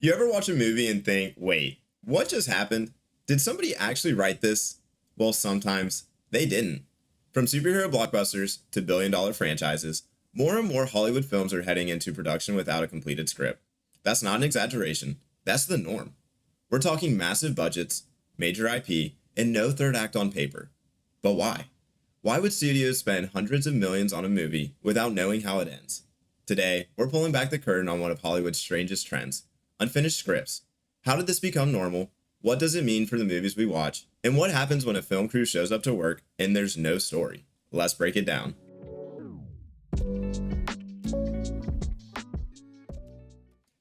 You ever watch a movie and think, wait, what just happened? Did somebody actually write this? Well, sometimes they didn't. From superhero blockbusters to billion-dollar franchises, more and more Hollywood films are heading into production without a completed script. That's not an exaggeration. That's the norm. We're talking massive budgets, major IP, and no third act on paper. But why? Why would studios spend hundreds of millions on a movie without knowing how it ends? Today, we're pulling back the curtain on one of Hollywood's strangest trends: unfinished scripts. How did this become normal? What does it mean for the movies we watch? And what happens when a film crew shows up to work and there's no story? Let's break it down.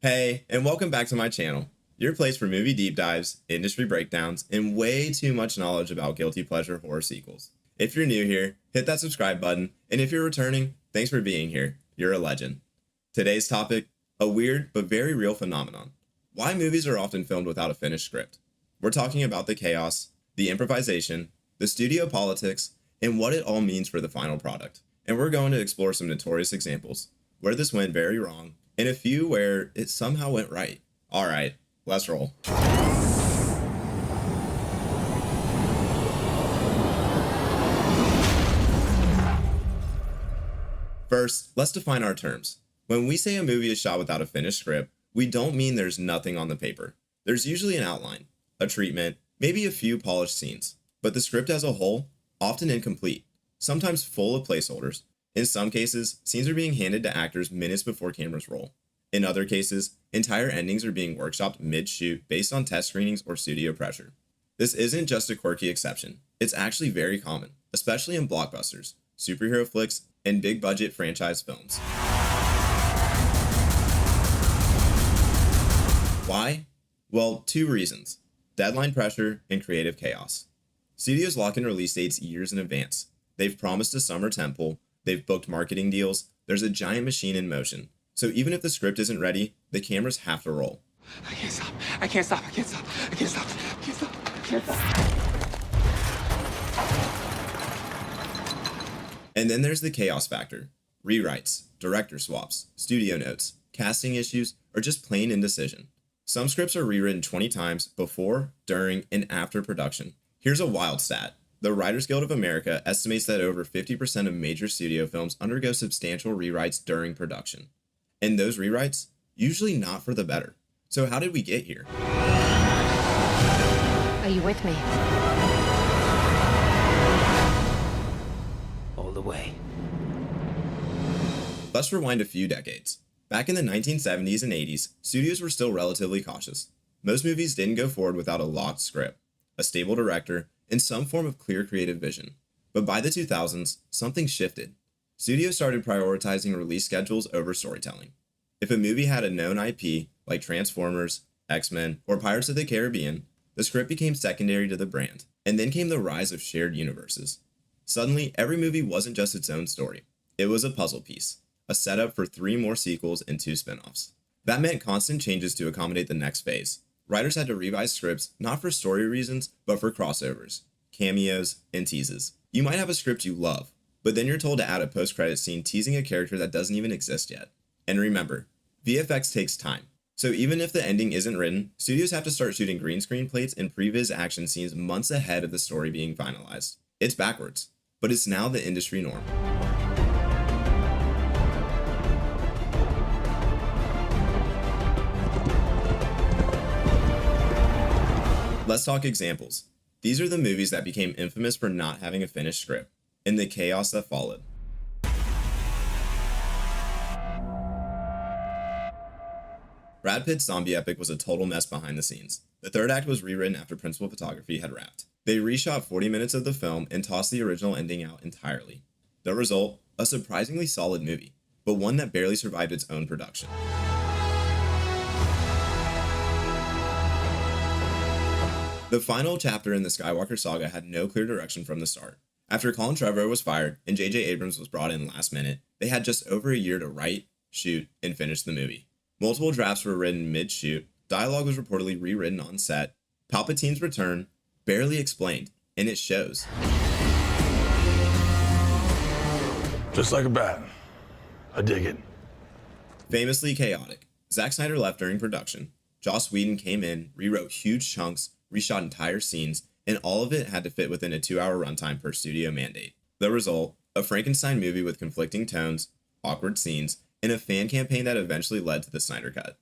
Hey, and welcome back to my channel, your place for movie deep dives, industry breakdowns, and way too much knowledge about guilty pleasure horror sequels. If you're new here, hit that subscribe button, and if you're returning, thanks for being here. You're a legend. Today's topic: a weird but very real phenomenon. Why movies are often filmed without a finished script. We're talking about the chaos, the improvisation, the studio politics, and what it all means for the final product. And we're going to explore some notorious examples where this went very wrong, and a few where it somehow went right. Alright, let's roll. First, let's define our terms. When we say a movie is shot without a finished script, we don't mean there's nothing on the paper. There's usually an outline, a treatment, maybe a few polished scenes, but the script as a whole, often incomplete, sometimes full of placeholders. In some cases, scenes are being handed to actors minutes before cameras roll. In other cases, entire endings are being workshopped mid-shoot based on test screenings or studio pressure. This isn't just a quirky exception. It's actually very common, especially in blockbusters, superhero flicks, and big-budget franchise films. Why? Well, two reasons: deadline pressure and creative chaos. Studios lock in release dates years in advance. They've promised a summer tentpole, they've booked marketing deals, there's a giant machine in motion. So even if the script isn't ready, the cameras have to roll. I can't stop, I can't stop, I can't stop, I can't stop, I can't stop, I can't stop. And then there's the chaos factor: rewrites, director swaps, studio notes, casting issues, or just plain indecision. Some scripts are rewritten 20 times before, during, and after production. Here's a wild stat. The Writers Guild of America estimates that over 50% of major studio films undergo substantial rewrites during production. And those rewrites, usually not for the better. So how did we get here? Are you with me? All the way. Let's rewind a few decades. Back in the 1970s and 80s, studios were still relatively cautious. Most movies didn't go forward without a locked script, a stable director, and some form of clear creative vision. But by the 2000s, something shifted. Studios started prioritizing release schedules over storytelling. If a movie had a known IP, like Transformers, X-Men, or Pirates of the Caribbean, the script became secondary to the brand. And then came the rise of shared universes. Suddenly, every movie wasn't just its own story. It was a puzzle piece, a setup for 3 more sequels and 2 spin-offs. That meant constant changes to accommodate the next phase. Writers had to revise scripts not for story reasons, but for crossovers, cameos, and teases. You might have a script you love, but then you're told to add a post-credit scene teasing a character that doesn't even exist yet. And remember, VFX takes time. So even if the ending isn't written, studios have to start shooting green screen plates and previs action scenes months ahead of the story being finalized. It's backwards, but it's now the industry norm. Let's talk examples. These are the movies that became infamous for not having a finished script, and the chaos that followed. Brad Pitt's zombie epic was a total mess behind the scenes. The third act was rewritten after principal photography had wrapped. They reshot 40 minutes of the film and tossed the original ending out entirely. The result, a surprisingly solid movie, but one that barely survived its own production. The final chapter in the Skywalker saga had no clear direction from the start. After Colin Trevorrow was fired and J.J. Abrams was brought in last minute, they had just over a year to write, shoot, and finish the movie. Multiple drafts were written mid-shoot, dialogue was reportedly rewritten on set, Palpatine's return, barely explained, and it shows. Just like a bat. I dig it. Famously chaotic, Zack Snyder left during production. Joss Whedon came in, rewrote huge chunks, reshot entire scenes, and all of it had to fit within a 2-hour runtime per studio mandate. The result, a Frankenstein movie with conflicting tones, awkward scenes, and a fan campaign that eventually led to the Snyder Cut.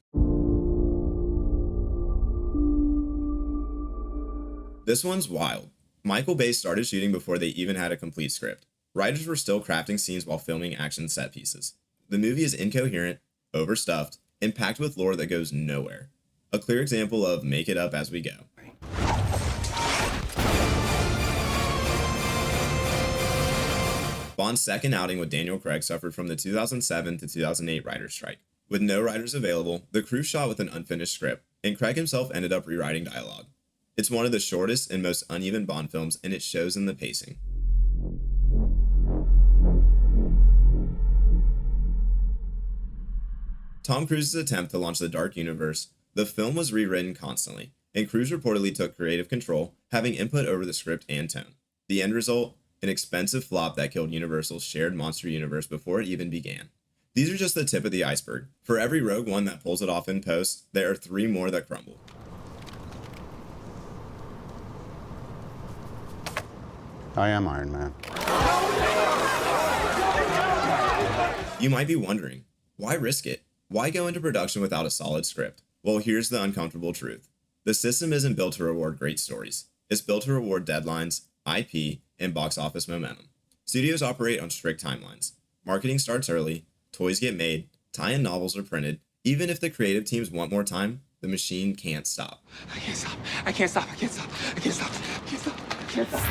This one's wild. Michael Bay started shooting before they even had a complete script. Writers were still crafting scenes while filming action set pieces. The movie is incoherent, overstuffed, and packed with lore that goes nowhere. A clear example of make it up as we go. Bond's second outing with Daniel Craig suffered from the 2007 to 2008 writer's strike. With no writers available, the crew shot with an unfinished script, and Craig himself ended up rewriting dialogue. It's one of the shortest and most uneven Bond films, and it shows in the pacing. Tom Cruise's attempt to launch the Dark Universe, the film was rewritten constantly, and Cruise reportedly took creative control, having input over the script and tone. The end result? An expensive flop that killed Universal's shared monster universe before it even began. These are just the tip of the iceberg. For every Rogue One that pulls it off in post, there are 3 more that crumble. I am Iron Man. You might be wondering, why risk it? Why go into production without a solid script? Well, here's the uncomfortable truth. The system isn't built to reward great stories. It's built to reward deadlines, IP, and box office momentum. Studios operate on strict timelines. Marketing starts early, toys get made, tie-in novels are printed. Even if the creative teams want more time, the machine can't stop. I can't stop. I can't stop. I can't stop. I can't stop. I can't stop. I can't stop.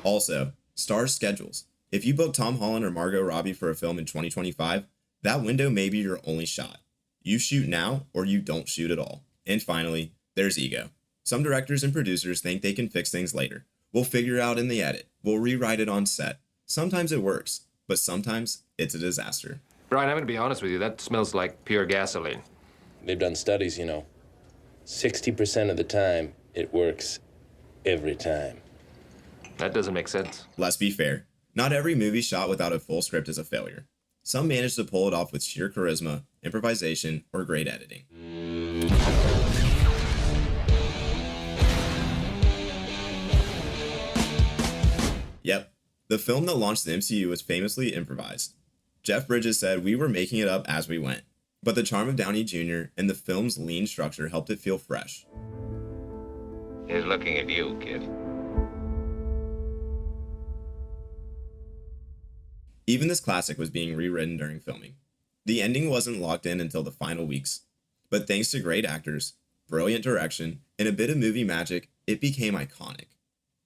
Also, stars' schedules. If you book Tom Holland or Margot Robbie for a film in 2025, that window may be your only shot. You shoot now or you don't shoot at all. And finally, there's ego. Some directors and producers think they can fix things later. We'll figure it out in the edit. We'll rewrite it on set. Sometimes it works, but sometimes it's a disaster. Brian, I'm going to be honest with you. That smells like pure gasoline. They've done studies, 60% of the time, it works every time. That doesn't make sense. Let's be fair. Not every movie shot without a full script is a failure. Some manage to pull it off with sheer charisma, improvisation, or great editing. Yep, the film that launched the MCU was famously improvised. Jeff Bridges said, "We were making it up as we went." But the charm of Downey Jr. and the film's lean structure helped it feel fresh. He's looking at you, kid. Even this classic was being rewritten during filming. The ending wasn't locked in until the final weeks. But thanks to great actors, brilliant direction, and a bit of movie magic, it became iconic.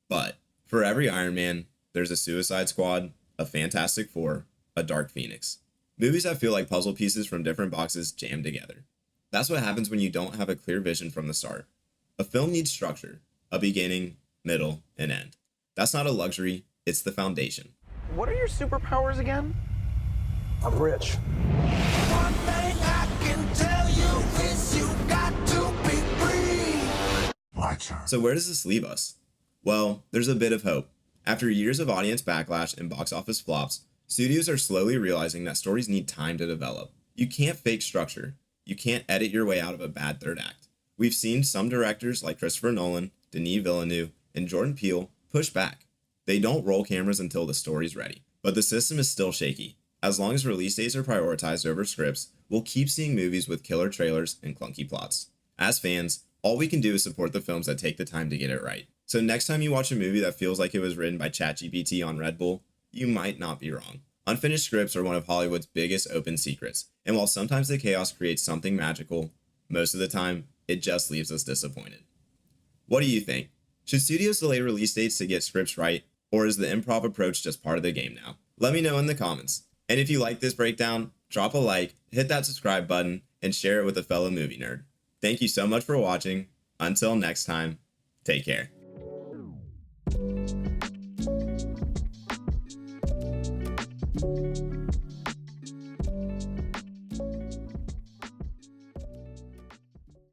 But for every Iron Man, there's a Suicide Squad, a Fantastic Four, a Dark Phoenix. Movies that feel like puzzle pieces from different boxes jammed together. That's what happens when you don't have a clear vision from the start. A film needs structure, a beginning, middle, and end. That's not a luxury, it's the foundation. What are your superpowers again? I'm rich. One thing I can tell you is you got to be free. My turn. So where does this leave us? Well, there's a bit of hope. After years of audience backlash and box office flops, studios are slowly realizing that stories need time to develop. You can't fake structure. You can't edit your way out of a bad third act. We've seen some directors like Christopher Nolan, Denis Villeneuve, and Jordan Peele push back. They don't roll cameras until the story's ready. But the system is still shaky. As long as release dates are prioritized over scripts, we'll keep seeing movies with killer trailers and clunky plots. As fans, all we can do is support the films that take the time to get it right. So next time you watch a movie that feels like it was written by ChatGPT on Red Bull, you might not be wrong. Unfinished scripts are one of Hollywood's biggest open secrets, and while sometimes the chaos creates something magical, most of the time, it just leaves us disappointed. What do you think? Should studios delay release dates to get scripts right, or is the improv approach just part of the game now? Let me know in the comments. And if you like this breakdown, drop a like, hit that subscribe button, and share it with a fellow movie nerd. Thank you so much for watching. Until next time, take care.